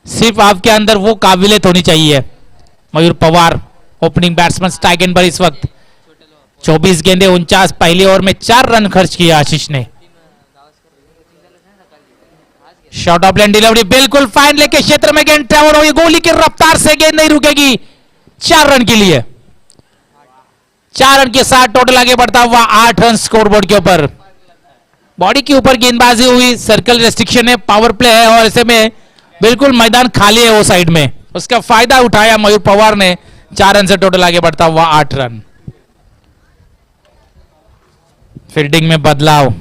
सिर्फ आपके अंदर वो काबिलियत होनी चाहिए। Mayur Pawar opening batsman strike end पर इस वक्त। 24 गेंदें, 49, पहली ओवर में 4 रन खर्च किए आशीष ने। शॉर्ट ऑफ लेन डिलीवरी बिल्कुल फाइन लेके क्षेत्र में गेंद ट्रैवल हुई, गोली की रफ्तार से गेंद नहीं रुकेगी। 4 रन के लिए, 4 रन के साथ टोटल आगे बढ़ता हुआ 8 रन स्कोरबोर्ड के ऊपर। बॉडी के ऊपर गेंदबाजी हुई, सर्कल रेस्ट्रिक्शन है, पावर प्ले है, और ऐसे में बिल्कुल मैदान खाली है वो साइड में। उसका फायदा उठाया मयूर पवार ने। 4 रन से टोटल आगे बढ़ता हुआ 8 रन। फील्डिंग में बदलाव,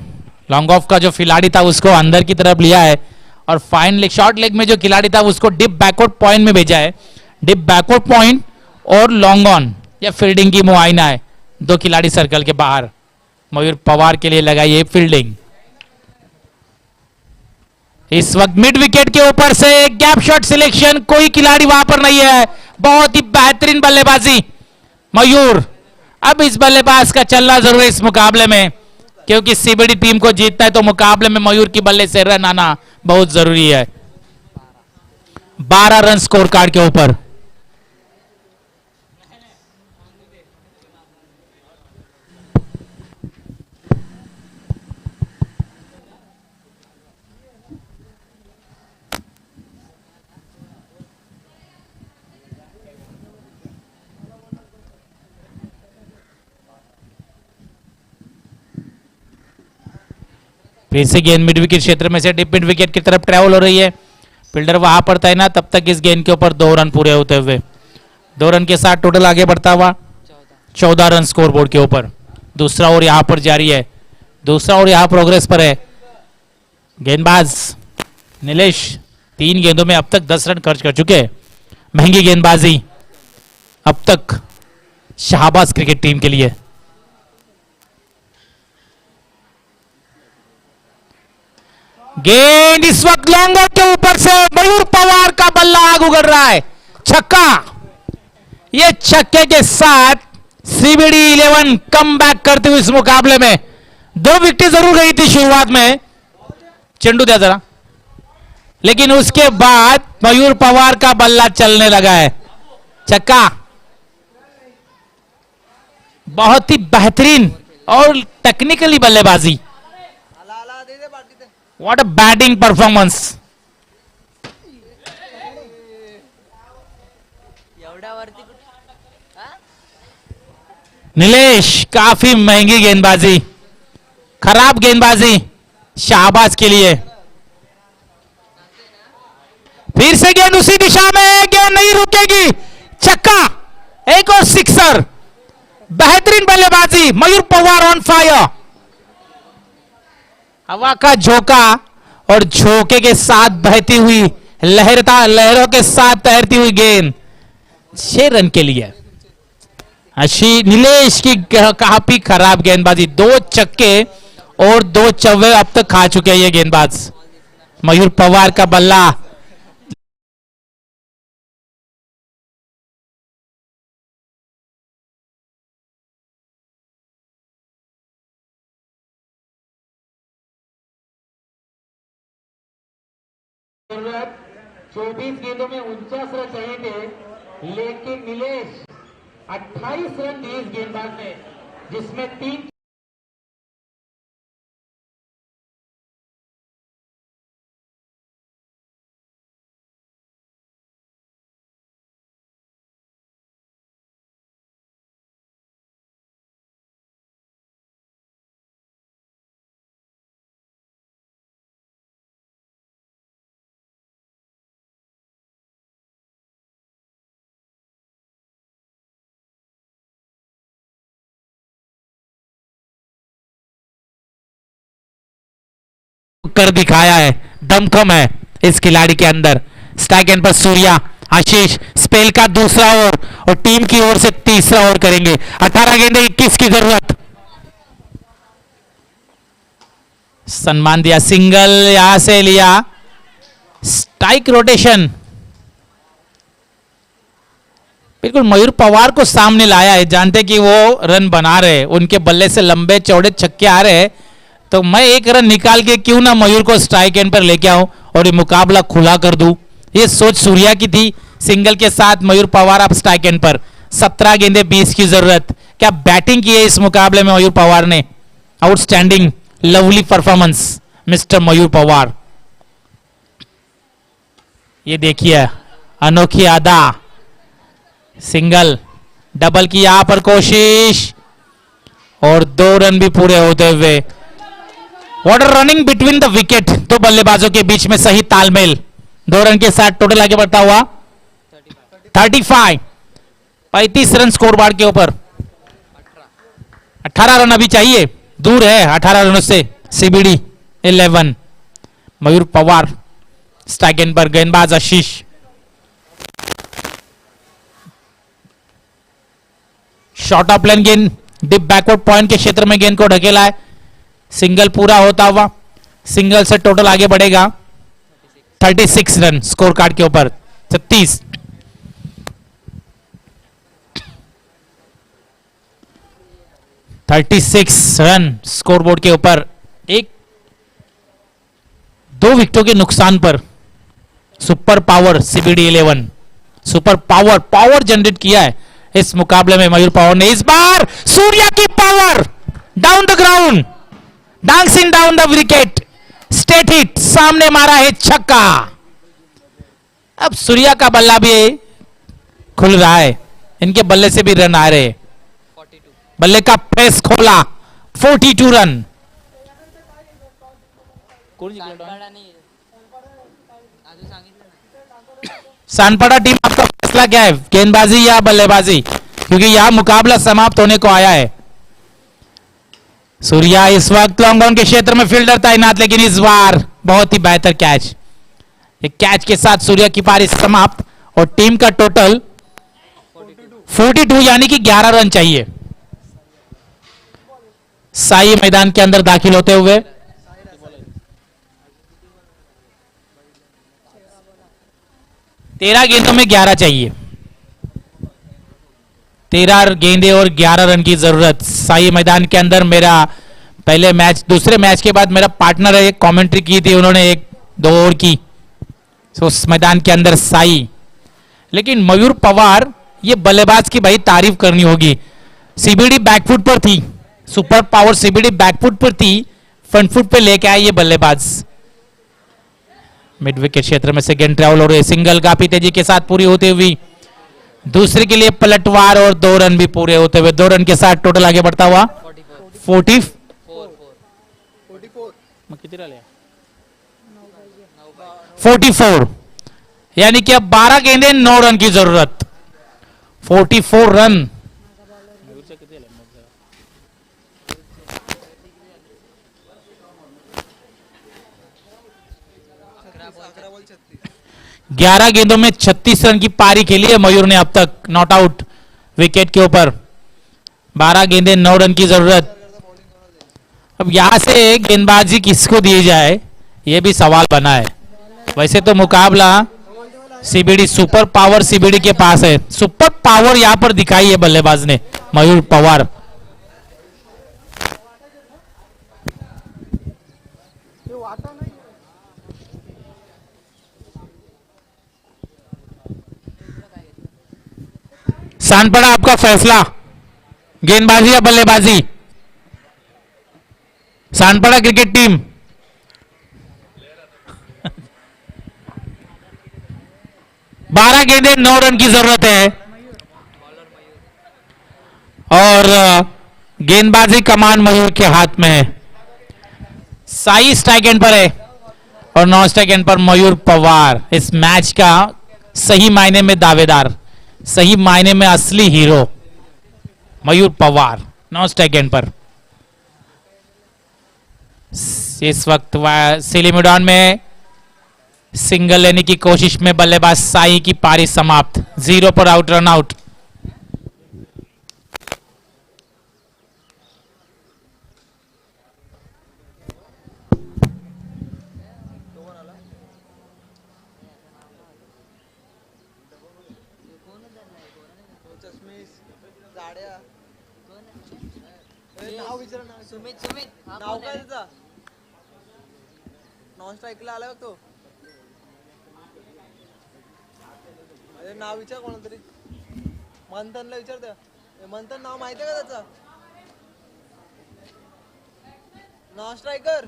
लॉन्ग ऑफ का जो खिलाड़ी था उसको अंदर की तरफ लिया है, और फाइन लेग, शॉर्ट लेग में जो खिलाड़ी था उसको डिप बैकवर्ड पॉइंट में भेजा है। डिप बैकवर्ड पॉइंट और लॉन्ग ऑन या फील्डिंग की मुआयना है। 2 खिलाड़ी सर्कल के बाहर, मयूर पवार के लिए लगाई है फील्डिंग। इस वक्त मिड विकेट के ऊपर से गैप शॉट सिलेक्शन, कोई खिलाड़ी वहां पर नहीं है। बहुत ही बेहतरीन बल्लेबाजी मयूर। अब इस बल्लेबाज का चलना जरूरी है इस मुकाबले में, क्योंकि सीबीडी टीम को जीतना है तो मुकाबले में मयूर की बल्ले से रन आना बहुत जरूरी है। 12 रन स्कोर कार्ड के ऊपर। फिर से गेंद मिड विकेट क्षेत्र में से डिप मिड विकेट की तरफ ट्रैवल हो रही है। फील्डर वहां पड़ता है ना, तब तक इस गेंद के ऊपर 2 रन पूरे होते हुए 2 रन के साथ टोटल आगे बढ़ता हुआ 14 रन स्कोर बोर्ड के ऊपर। दूसरा ओवर यहां पर जारी है, दूसरा ओवर यहां प्रोग्रेस पर है। गेंदबाज नीलेश 3 गेंदों में अब तक 10 रन खर्च कर चुके हैं। महंगी गेंदबाजी अब तक शाहबाज क्रिकेट टीम के लिए। गेंद इस वक्त लॉन्गर के ऊपर से मयूर पवार का बल्ला आग उगड़ रहा है, छक्का। ये छक्के के साथ सीबीडी 11 कम बैक करते हुए इस मुकाबले में 2 विकेट जरूर गई थी शुरुआत में, चेंडू दिया जरा, लेकिन उसके बाद मयूर पवार का बल्ला चलने लगा है, छक्का। बहुत ही बेहतरीन और टेक्निकली बल्लेबाजी। What a batting performance! Nilesh काफी महंगी गेंदबाजी, खराब गेंदबाजी शाहबाज के लिए। फिर से गेंद उसी दिशा में, गेंद नहीं रुकेगी, छक्का, एक और सिक्सर। बेहतरीन बल्लेबाजी, मयूर पवार ऑन फायर। हवा का झोंका और झोंके के साथ बहती हुई लहरों के साथ तैरती हुई गेंद 6 रन के लिए। नीलेश की काफी खराब गेंदबाजी, 2 छक्के और 2 चौवे अब तक खा चुके हैं ये गेंदबाज। मयूर पवार का बल्ला जरूरत 24 गेंदों में 49 रन चाहिए थे, लेकिन नीलेश 28 रन दिए इस गेंदबाज ने, जिसमें 3 कर दिखाया है, दमखम है इस खिलाड़ी के अंदर। स्ट्राइक एंड पर सूर्या, आशीष स्पेल का दूसरा ओवर और टीम की ओर से तीसरा ओवर करेंगे। 18 गेंदे 21 की जरूरत। सम्मान दिया, सिंगल यहां से लिया, स्ट्राइक रोटेशन। बिल्कुल मयूर पवार को सामने लाया है, जानते कि वो रन बना रहे, उनके बल्ले से लंबे चौड़े छक्के आ रहे हैं, तो मैं 1 रन निकाल के क्यों ना मयूर को स्ट्राइक एंड पर लेके आऊं और ये मुकाबला खुला कर दूं। ये सोच सूर्या की थी। सिंगल के साथ मयूर पवार अब स्ट्राइक एंड पर। 17 गेंदे 20 की जरूरत। क्या बैटिंग की है इस मुकाबले में मयूर पवार ने, outstanding, lovely performance mister Mayur Pawar. ये देखिए अनोखी अदा, सिंगल, डबल की यहां पर कोशिश और 2 रन भी पूरे होते हुए। What are running between the wicket, 2 बल्लेबाजों के बीच में सही तालमेल। 2 रन के साथ टोटल आगे बढ़ता हुआ 35 रन स्कोर बोर्ड के ऊपर। 18 रन अभी चाहिए, दूर है 18 रनों से CBD 11। Mayur Pawar strike end पर, गेंदबाज आशीष। शॉर्ट ऑफ लेन गेंद डिप बैकवर्ड पॉइंट के क्षेत्र में गेंद को ढकेला है, सिंगल पूरा होता हुआ, सिंगल से टोटल आगे बढ़ेगा 36 रन स्कोर कार्ड के ऊपर। 36 रन स्कोर बोर्ड के ऊपर। एक 2 विकेटों के नुकसान पर super power CBD 11 super power generate किया है इस मुकाबले में मयूर पवार ने। इस बार सूर्या की power down the ground, dancing down the wicket, state hit, सामने मारा है छक्का। अब सूर्या का बल्ला भी खुल रहा है, इनके बल्ले से भी रन आ रहे, 42 बल्ले का प्रेस खोला, 42 रन। कोण जिंकलं डॉन? सानपाडा नाही अजून सांगितलं नाही सानपाड़ा टीम आपका फैसला क्या है, गेंदबाजी या बल्लेबाजी, क्योंकि यह मुकाबला समाप्त होने को आया है। सूर्या इस वक्त लॉन्ग ऑन के क्षेत्र में फील्डर तैनात, लेकिन इस बार बहुत ही बेहतर कैच। एक कैच के साथ सूर्या की पारी समाप्त और टीम का टोटल 42 यानी कि 11 रन चाहिए। साई मैदान के अंदर दाखिल होते हुए 13 गेंदों में 11 चाहिए, 13 गेंदे और 11 रन की जरूरत। साई मैदान के अंदर मेरा पहले मैच, दूसरे मैच के बाद मेरा पार्टनर है, एक कमेंट्री की थी उन्होंने, 1-2 ओवर की, तो उस मैदान के अंदर साई। लेकिन मयूर पवार, ये बल्लेबाज की भाई तारीफ करनी होगी। सीबीडी बैकफुट पर थी, सुपर पावर सीबीडी बैकफुट पर थी, फ्रंट फुट पे लेके आए ये बल्लेबाज। मिड विकेट क्षेत्र में सेकेंड ट्रैवल हो रही है, सिंगल काफी तेजी के साथ पूरी होती हुई, दूसरे के लिए पलटवार और 2 रन भी पूरे होते हुए, 2 रन के साथ टोटल आगे बढ़ता हुआ 44 मग किती राहिले? 44 यानी कि अब 12 गेंदे 9 रन की जरूरत, 44 रन। मयूरच्या किती आले मग जरा? 11 गेंदों में 36 रन की पारी खेली है मयूर ने अब तक, नॉट आउट विकेट के ऊपर, 12 गेंदे 9 रन की जरूरत। अब यहां से गेंदबाजी किसको दी जाए, यह भी सवाल बना है। वैसे तो मुकाबला सीबीडी सुपर पावर सीबीडी के पास है, सुपर पावर यहां पर दिखाई है बल्लेबाज ने मयूर पवार। सानपड़ा आपका फैसला, गेंदबाजी या बल्लेबाजी? सानपड़ा क्रिकेट टीम 12 गेंदे 9 रन की जरूरत है और गेंदबाजी कमान मयूर के हाथ में है। साई स्ट्राइक एंड पर है और नॉन स्ट्राइक एंड पर मयूर पवार, इस मैच का सही मायने में दावेदार, सही मायने में असली hero Mayur Pawar non strike end पर। इस वक्त सिलीमिडॉन में सिंगल लेने की कोशिश में बल्लेबाज साई की पारी समाप्त, 0 पर आउट, रन आउट। सुमित हा नाव कोण काय आहे? त्याचा? नॉन स्ट्राईकला आलाय बघ तो. अरे नाव विचार कोणाला तरी. मंथनला विचार त्या. मंथन नाव माहिती आहे का त्याचं? Non striker.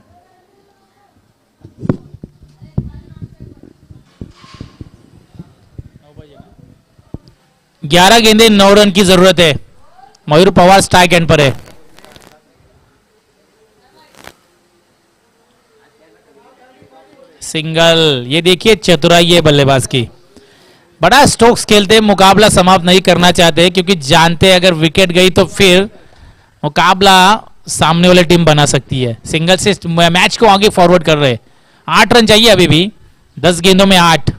11 गेंदे 9 रन की जरूरत है, मयूर पवार स्ट्राइक एंड पर है। सिंगल, ये देखिए चतुराई है बल्लेबाज की, बड़ा स्ट्रोक्स खेलते हैं, मुकाबला समाप्त नहीं करना चाहते क्योंकि जानते हैं अगर विकेट गई तो फिर मुकाबला सामने वाली टीम बना सकती है। सिंगल से मैच को आगे फॉरवर्ड कर रहे हैं। 8 रन चाहिए अभी भी, 10 गेंदों में 8।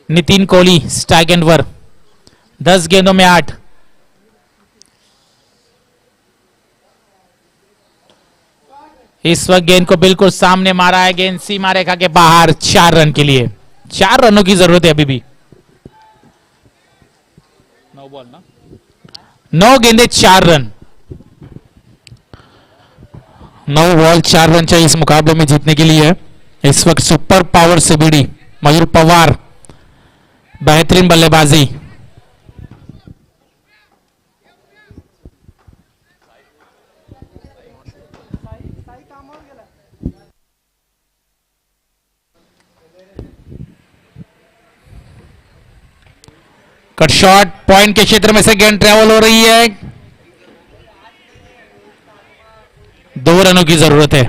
नितिन कोहली स्ट्राइक एंड पर, 10 गेंदों में 8। इस वक्त गेंद को बिल्कुल सामने मारा है, गेंद सीमा रेखा के बाहर। 4 रन के लिए 4 रनों की जरूरत है अभी भी। 9 बॉल ना 9 गेंदे 4 रन। 9 बॉल 4 रन चाहिए इस मुकाबले में जीतने के लिए। इस वक्त super power CBD Mayur Pawar, बेहतरीन बल्लेबाजी। कट शॉट, पॉइंट के क्षेत्र में से गेंद ट्रेवल हो रही है। 2 रनों की जरूरत है।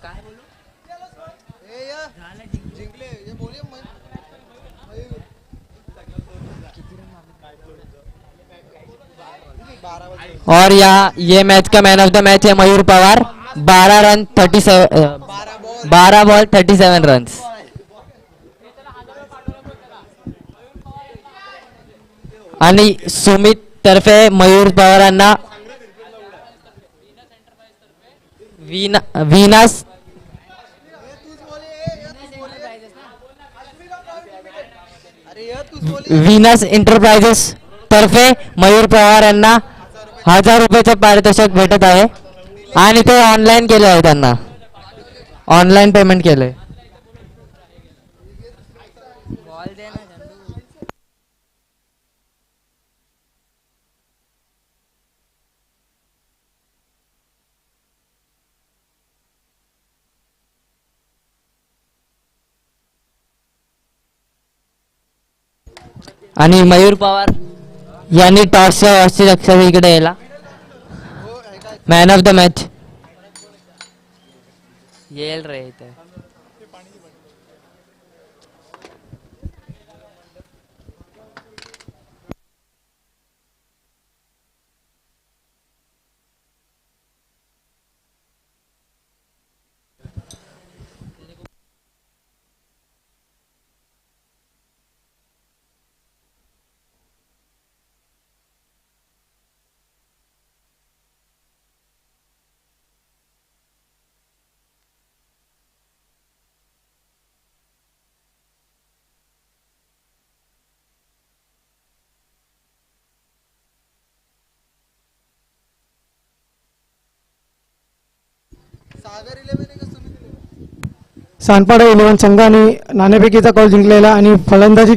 काय बोलू ए या जिंकले ये बोलिए मयूर 12 बजे और यहाँ ये मैच का मैन ऑफ द मैच है Mayur Pawar. 12 run 12 ball 37 run. आणि सुमित तर्फे मयूर पवारांना विनास अरे ये तूच बोलिए विनास एंटरप्राइजेस तर्फे मयूर पवार यांना 1000 रुपयाचं पारितोषिक भेटत आहे आणि ते ऑनलाईन केले आहे, त्यांना ऑनलाईन पेमेंट केलंय। आणि मयूर पवार यांनी टॉसच्या वॉचची लक्षात इकडे यायला। मॅन ऑफ द मॅच येईल रे इथे। सागर 11 आहे का सुमित 11? सांडपाडा 11 संघाने नाणेफेकीचा कॉल जिंकलेला आणि फलंदाजी